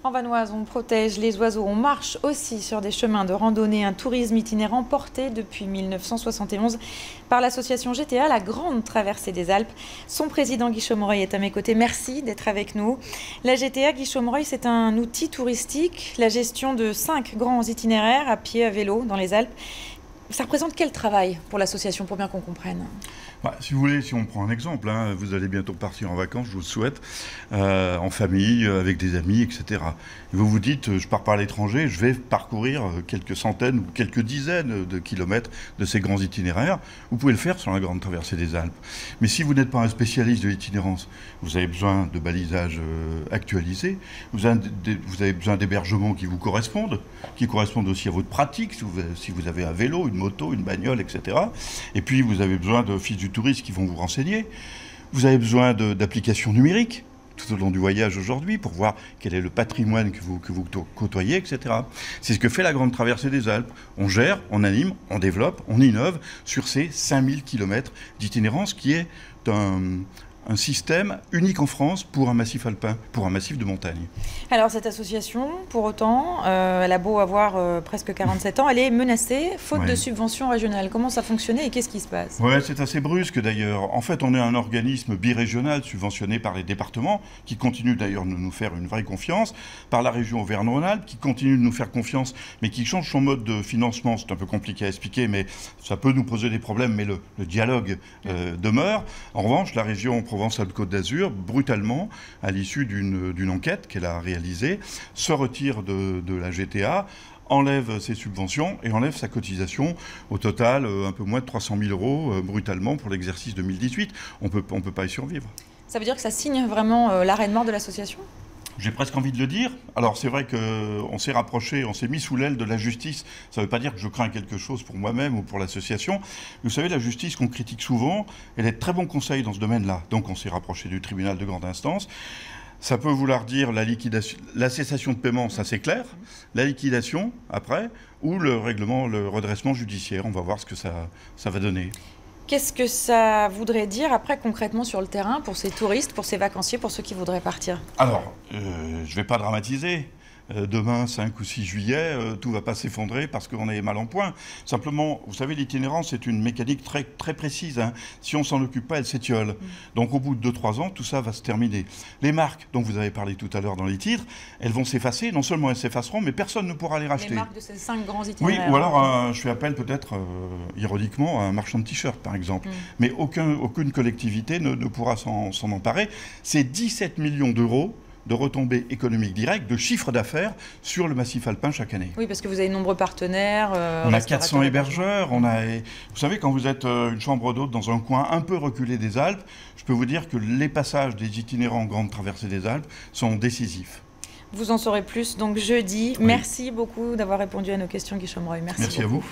En Vanoise, on protège les oiseaux, on marche aussi sur des chemins de randonnée, un tourisme itinérant porté depuis 1971 par l'association GTA, la Grande Traversée des Alpes. Son président Guy Chaumereuil est à mes côtés. Merci d'être avec nous. La GTA, Guy Chaumereuil, c'est un outil touristique, la gestion de 5 grands itinéraires à pied, à vélo dans les Alpes. Ça représente quel travail pour l'association, pour bien qu'on comprenne? Si vous voulez, si on prend un exemple, vous allez bientôt partir en vacances, je vous le souhaite, en famille, avec des amis, etc. Et vous vous dites, je pars pas à l'étranger, je vais parcourir quelques centaines ou quelques dizaines de kilomètres de ces grands itinéraires. Vous pouvez le faire sur la Grande Traversée des Alpes. Mais si vous n'êtes pas un spécialiste de l'itinérance, vous avez besoin de balisage actualisé, vous avez besoin d'hébergements qui vous correspondent, qui correspondent aussi à votre pratique, si vous avez un vélo, une moto, une bagnole, etc. Et puis vous avez besoin de fils du tourisme qui vont vous renseigner. Vous avez besoin d'applications numériques tout au long du voyage aujourd'hui pour voir quel est le patrimoine que vous côtoyez, etc. C'est ce que fait la Grande Traversée des Alpes. On gère, on anime, on développe, on innove sur ces 5000 km d'itinérance qui est un système unique en France pour un massif alpin, pour un massif de montagne. Alors cette association, pour autant, elle a beau avoir presque 47 ans, elle est menacée faute de subventions régionales. Comment ça fonctionnait et qu'est-ce qui se passe? C'est assez brusque d'ailleurs. En fait, on est un organisme birégional subventionné par les départements qui continuent d'ailleurs de nous faire une vraie confiance, par la région Auvergne-Rhône-Alpes qui continue de nous faire confiance mais qui change son mode de financement. C'est un peu compliqué à expliquer mais ça peut nous poser des problèmes, mais le dialogue demeure. En revanche, la région Provence-Alpes-Côte d'Azur, brutalement, à l'issue d'une enquête qu'elle a réalisée, se retire de la GTA, enlève ses subventions et enlève sa cotisation. Au total, un peu moins de 300 000 € brutalement pour l'exercice 2018. On peut pas y survivre. Ça veut dire que ça signe vraiment l'arrêt de mort de l'association ? J'ai presque envie de le dire. Alors c'est vrai qu'on s'est rapproché, on s'est mis sous l'aile de la justice. Ça ne veut pas dire que je crains quelque chose pour moi-même ou pour l'association. Vous savez, la justice qu'on critique souvent, elle est de très bons conseils dans ce domaine-là. Donc on s'est rapproché du tribunal de grande instance. Ça peut vouloir dire la cessation de paiement, ça c'est clair. La liquidation, après, ou le redressement judiciaire. On va voir ce que ça va donner. Qu'est-ce que ça voudrait dire après concrètement sur le terrain pour ces touristes, pour ces vacanciers, pour ceux qui voudraient partir? Alors, je ne vais pas dramatiser. Demain, 5 ou 6 juillet, tout ne va pas s'effondrer parce qu'on est mal en point. Simplement, vous savez, l'itinérance, c'est une mécanique très, très précise. Si on ne s'en occupe pas, elle s'étiole. Donc au bout de 2-3 ans, tout ça va se terminer. Les marques dont vous avez parlé tout à l'heure dans les titres, elles vont s'effacer. Non seulement elles s'effaceront, mais personne ne pourra les racheter. Les marques de ces 5 grands itinéraires. Oui, ou alors je fais appel peut-être, ironiquement, à un marchand de t-shirts, par exemple. Mais aucune collectivité ne pourra s'en emparer. C'est 17 millions d'euros de retombées économiques directes, de chiffre d'affaires sur le massif alpin chaque année. Oui, parce que vous avez de nombreux partenaires. On a 400 hébergeurs. Vous savez, quand vous êtes une chambre d'hôte dans un coin un peu reculé des Alpes, je peux vous dire que les passages des itinérants Grande Traversée des Alpes sont décisifs. Vous en saurez plus donc jeudi. Oui. Merci beaucoup d'avoir répondu à nos questions, Guy Chaumereuil. Merci à vous.